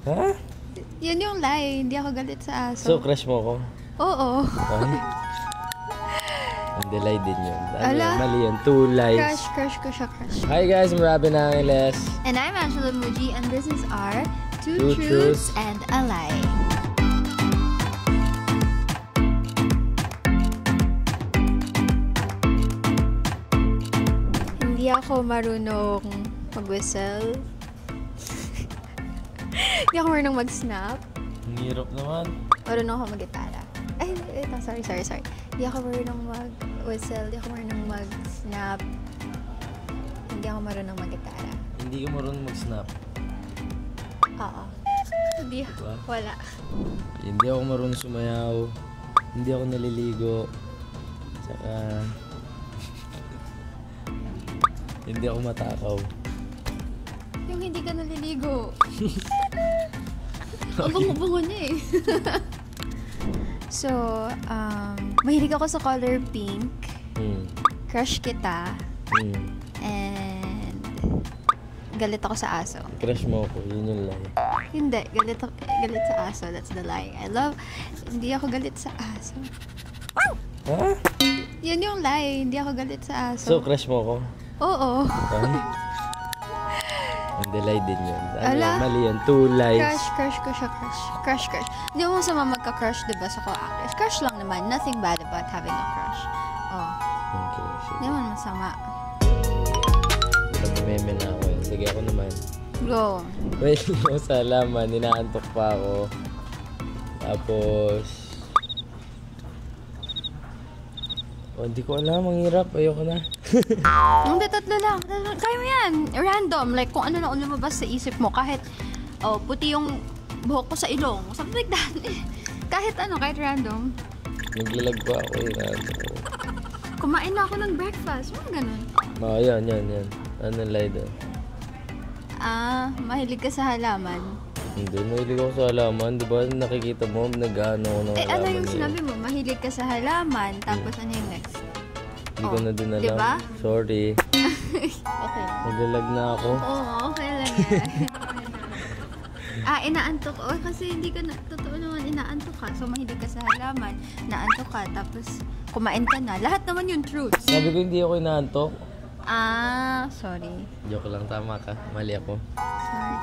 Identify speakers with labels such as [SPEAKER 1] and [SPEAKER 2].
[SPEAKER 1] Ha?
[SPEAKER 2] Yun yung lie. Hindi ako galit sa aso.
[SPEAKER 1] So, crush mo ko?
[SPEAKER 2] Oo.
[SPEAKER 1] Ay. Hindi, lie din yun.
[SPEAKER 2] Ala.
[SPEAKER 1] Mali yun. 2 lies.
[SPEAKER 2] Crush ko siya, crush.
[SPEAKER 1] Hi guys, I'm Robin Angeles.
[SPEAKER 2] And I'm Angela Muji, and this is our
[SPEAKER 1] Two
[SPEAKER 2] Two
[SPEAKER 1] Truths
[SPEAKER 2] Truths and a Lie. Hindi ako marunong mag-whistle. Hindi ako marunong mag-snap.
[SPEAKER 1] Ang hirap naman.
[SPEAKER 2] Marunong ako mag-gitara. Ay, ito, sorry. Hindi ako marunong mag-whistle. Hindi ako marunong mag-snap. Hindi ako marunong mag-gitara.
[SPEAKER 1] Hindi ka marunong mag-snap.
[SPEAKER 2] Oo. Hindi.
[SPEAKER 1] Diba?
[SPEAKER 2] Wala.
[SPEAKER 1] Hindi ako marunong sumayaw. Hindi ako naliligo. Tsaka... hindi ako matakaw.
[SPEAKER 2] Yung hindi ka naliligo. Ang bango-bango niya eh. So, mahilig ako sa color pink. Crush kita. And galit ako sa aso.
[SPEAKER 1] Crush mo ako, yun yung lie.
[SPEAKER 2] Hindi, galit sa aso. That's the lie. Hindi ako galit sa aso.
[SPEAKER 1] Ha?
[SPEAKER 2] Yun yung lie. Hindi ako galit sa aso.
[SPEAKER 1] So, crush mo ako?
[SPEAKER 2] Oo.
[SPEAKER 1] Ay. Hindi, lie din yun.
[SPEAKER 2] Ala.
[SPEAKER 1] Mali yun. 2 lies.
[SPEAKER 2] Crush ko siya, crush. Hindi mo masama magka-crush, diba, sa co-actors. Crush lang naman. Nothing bad about having a crush. Oh.
[SPEAKER 1] Okay, sige.
[SPEAKER 2] Hindi naman masama.
[SPEAKER 1] Nag-meme na ako eh. Sige, ako naman.
[SPEAKER 2] Go.
[SPEAKER 1] Wait, mo sa laman. Ninaantok pa ako. Tapos... oh, hindi ko alam. Ang hirap. Ayoko na.
[SPEAKER 2] Hindi, tatlo lang. Kaya mo yan. Random. Like, kung ano na lumabas sa isip mo. Kahit, puti yung buhok ko sa ilong. Something like that. Kahit random.
[SPEAKER 1] Naglalag pa ako eh. Ninaantok ako.
[SPEAKER 2] Kumain na ako ng breakfast. Mga ganun.
[SPEAKER 1] Oh, yan. Ano lie doon?
[SPEAKER 2] Mahilig ka sa halaman.
[SPEAKER 1] Hindi, mahilig ako sa halaman. Di ba nakikita mo, nag-ano ako ng halaman.
[SPEAKER 2] Ano yung sinabi mo? Mahilig ka sa halaman. Tapos ano yung next?
[SPEAKER 1] Hindi ko na din alam.
[SPEAKER 2] Diba?
[SPEAKER 1] Sorry.
[SPEAKER 2] Okay.
[SPEAKER 1] Naglalag na ako.
[SPEAKER 2] Oo, okay lang yan. Inaantok. Kasi hindi ka totoo naman inaantok ka. So, mahilig ka sa halaman. Naantok ka. Tapos, kumain ka na. Lahat naman yung truth.
[SPEAKER 1] Sabi ko hindi ako inaantok.
[SPEAKER 2] Sorry.
[SPEAKER 1] Joke lang, tama ka. Mali ako.
[SPEAKER 2] Sorry.